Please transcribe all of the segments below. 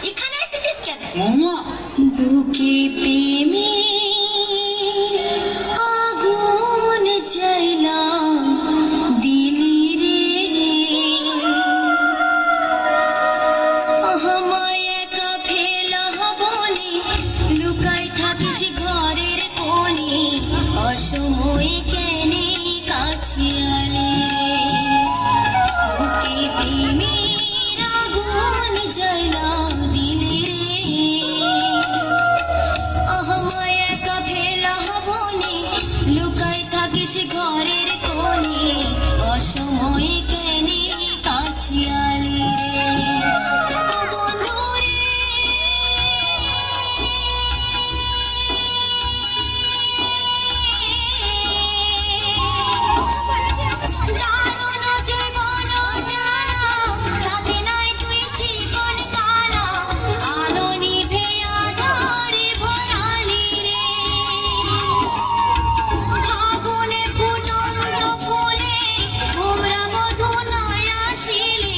এখানে এসেছিস কেন? মহুয়া, বুকে প্রেমে আগুন জ্বালা দিলি রে, আমায় একা ফেলা বনে লুকাই থাকিস ঘরের কোণে, অসময়ে কেনে কাছে আলে বুকে প্রেমের আগুন জ্বালা দিলি রে, আমায় একা ফেলা বনে লুকাই থাকিস ঘরের কোণে, অসময়ে কেনে কাছে আলে রে, ও বন্ধু রে। দারুণ জীবন জানা, সাথে নাই তুই জীবন কানা, আলো নিভে আধারে ভরালি রে, ফাগুনে ফুটন্ত ফুলে ভোমরা মধু নয় আসিলে,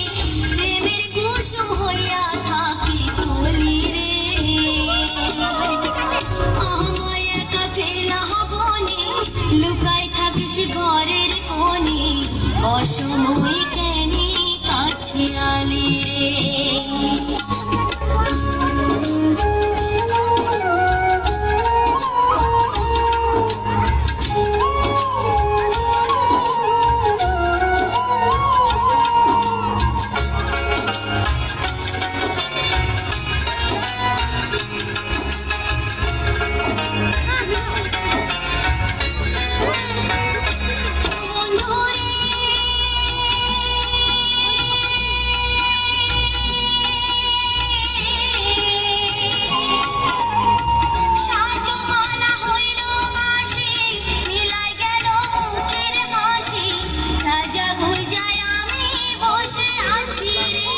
প্রেমের কুসুম হইয়া থাকি কলি রে, আমায় একা ফেলা বনে লুকাই থাকিস ঘরের কোণে, অসময়ে কেনে কাছে আলে রে। বন্ধু রে, সাজমালা হইল বাঁশি, মিলাই গেল মুখের হাসি, সাজা গুজায় আমি বসে আছি রে,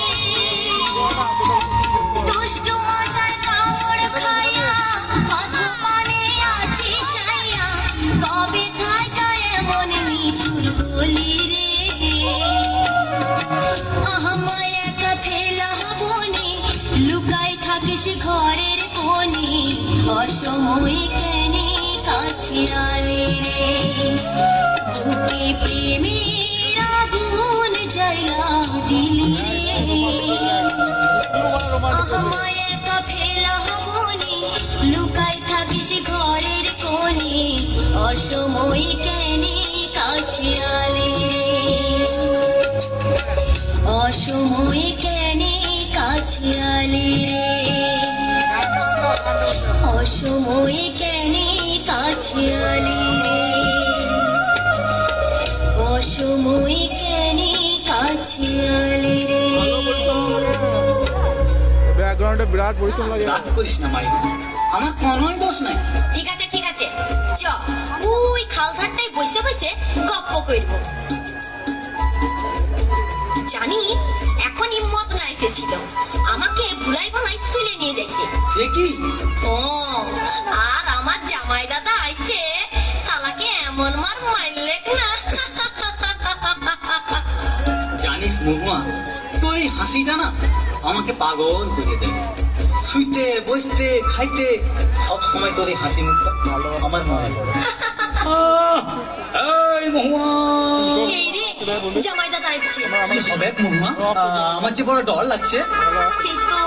দুষ্টু মশার কামড় খাইয়া পথ পানে আছি চাইয়া, কবে থাকা এমন নিঠুর বলি রে, আমায় একা ফেলা বনে লুকাই থাকিস ঘরের কোণে, অসময়ে কেনে কাছে আলে রে, বুকে প্রেমের আগুন জ্বালা দিলি রে, আমায় একা ফেলা বনে লুকাই থাকিস ঘরের কোণে, অসময়ে কেনে কাছে আলে রে, অসময়ে কেনে কাছে আলে রে, অসময়ে কেনে কাছে আলে রে, অসময়ে কেনে কাছে আলে রে। ব্যাকগ্রাউন্ডে বিরাট পরিশ্রম লাগে। রাগ করিস না মাই, আমার কোনোই দোষ নাই। ঠিক আছে ঠিক আছে, চ ওই খালঘাটটাই বসে বসে গপ্প করব। জানি এখন ইম্মত না এসেছিল আমাকে ভুলাই ভালাই তুলে নিয়ে যাইতে, সে কি? ও আর আমার জামাই দাদা আইছে, শালাকে এমন মার মারলেক না। জানিস মহুয়া, তোর এই হাসিটা না আমাকে পাগল করে দেয়। শুইতে বসতে খাইতে সব সময় তোর এই হাসি মুখটা আমার মনে পড়ে। এই মহুয়া, এই রে জামাই দাদা আসছে। কি হবে মহুয়া? আমার যে বড় ডর লাগছে। সে তো